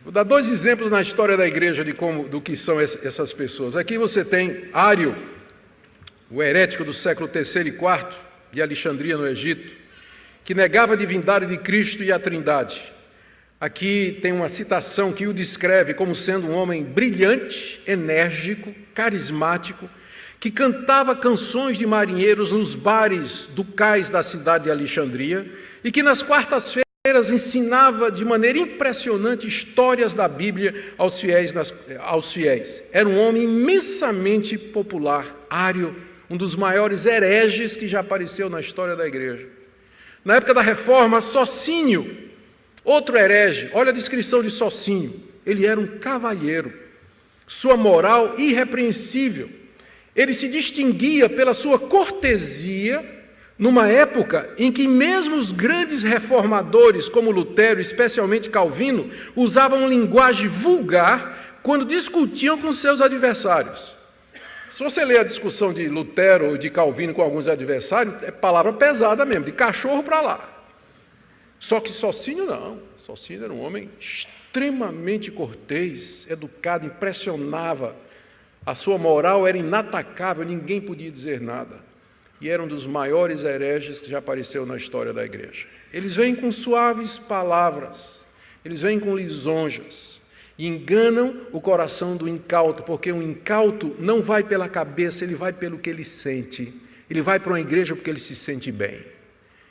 Vou dar dois exemplos na história da igreja do que são essas pessoas. Aqui você tem Ário, o herético do século III e IV, de Alexandria, no Egito, que negava a divindade de Cristo e a Trindade. Aqui tem uma citação que o descreve como sendo um homem brilhante, enérgico, carismático, que cantava canções de marinheiros nos bares do cais da cidade de Alexandria e que nas quartas-feiras ensinava de maneira impressionante histórias da Bíblia aos fiéis. Era um homem imensamente popular, Ário, um dos maiores hereges que já apareceu na história da igreja. Na época da Reforma, Sociniano, outro herege, olha a descrição de Sociniano, ele era um cavalheiro, sua moral irrepreensível, ele se distinguia pela sua cortesia, numa época em que mesmo os grandes reformadores, como Lutero, especialmente Calvino, usavam linguagem vulgar quando discutiam com seus adversários. Se você ler a discussão de Lutero ou de Calvino com alguns adversários, é palavra pesada mesmo, de cachorro para lá. Só que Sociniano não. Sociniano era um homem extremamente cortês, educado, impressionava. A sua moral era inatacável, ninguém podia dizer nada. E era um dos maiores hereges que já apareceu na história da igreja. Eles vêm com suaves palavras, eles vêm com lisonjas, e enganam o coração do incauto, porque um incauto não vai pela cabeça, ele vai pelo que ele sente. Ele vai para uma igreja porque ele se sente bem.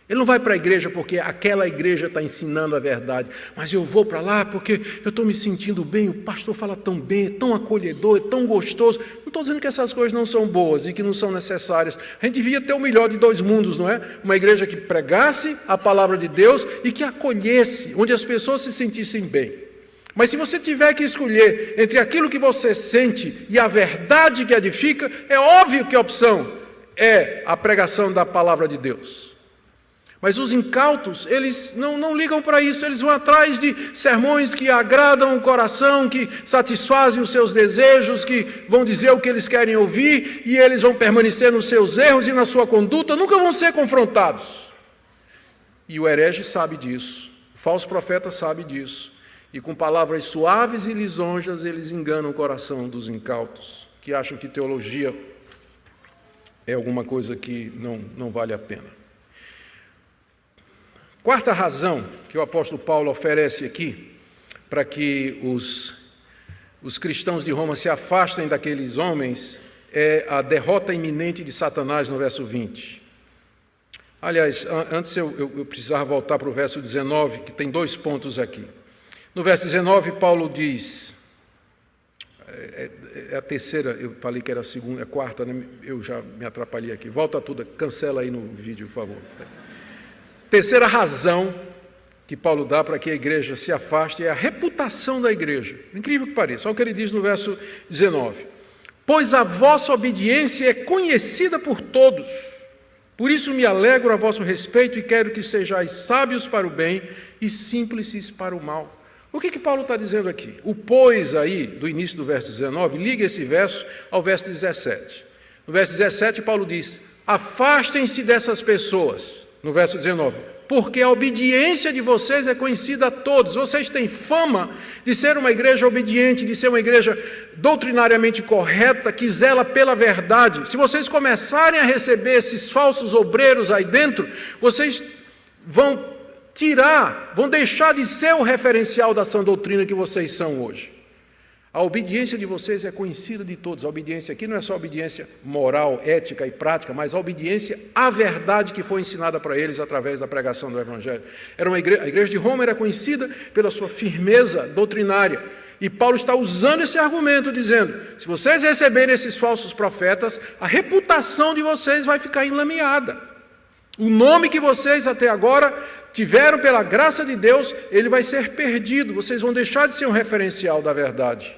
Ele não vai para a igreja porque aquela igreja está ensinando a verdade, mas eu vou para lá porque eu estou me sentindo bem, o pastor fala tão bem, é tão acolhedor, é tão gostoso. Não estou dizendo que essas coisas não são boas e que não são necessárias. A gente devia ter o melhor de dois mundos, não é? Uma igreja que pregasse a palavra de Deus e que acolhesse, onde as pessoas se sentissem bem. Mas se você tiver que escolher entre aquilo que você sente e a verdade que edifica, é óbvio que a opção é a pregação da palavra de Deus. Mas os incautos, eles não ligam para isso, eles vão atrás de sermões que agradam o coração, que satisfazem os seus desejos, que vão dizer o que eles querem ouvir, e eles vão permanecer nos seus erros e na sua conduta, nunca vão ser confrontados. E o herege sabe disso, o falso profeta sabe disso, e com palavras suaves e lisonjas eles enganam o coração dos incautos, que acham que teologia é alguma coisa que não vale a pena. Quarta razão que o apóstolo Paulo oferece aqui para que os cristãos de Roma se afastem daqueles homens é a derrota iminente de Satanás no verso 20. Aliás, antes eu precisava voltar para o verso 19, que tem dois pontos aqui. No verso 19, Paulo diz, é a terceira, eu falei que era a segunda, a quarta, né? Eu já me atrapalhei aqui. Volta tudo, cancela aí no vídeo, por favor. Terceira razão que Paulo dá para que a igreja se afaste é a reputação da igreja. Incrível que pareça, olha o que ele diz no verso 19. Pois a vossa obediência é conhecida por todos, por isso me alegro a vosso respeito e quero que sejais sábios para o bem e simples para o mal. O que Paulo está dizendo aqui? O pois aí, do início do verso 19, liga esse verso ao verso 17. No verso 17, Paulo diz, afastem-se dessas pessoas. No verso 19, porque a obediência de vocês é conhecida a todos. Vocês têm fama de ser uma igreja obediente, de ser uma igreja doutrinariamente correta, que zela pela verdade. Se vocês começarem a receber esses falsos obreiros aí dentro, vocês vão deixar de ser o referencial da sã doutrina que vocês são hoje. A obediência de vocês é conhecida de todos. A obediência aqui não é só obediência moral, ética e prática, mas a obediência à verdade que foi ensinada para eles através da pregação do Evangelho. A igreja de Roma era conhecida pela sua firmeza doutrinária. E Paulo está usando esse argumento, dizendo, se vocês receberem esses falsos profetas, a reputação de vocês vai ficar enlameada. O nome que vocês até agora tiveram pela graça de Deus, ele vai ser perdido. Vocês vão deixar de ser um referencial da verdade.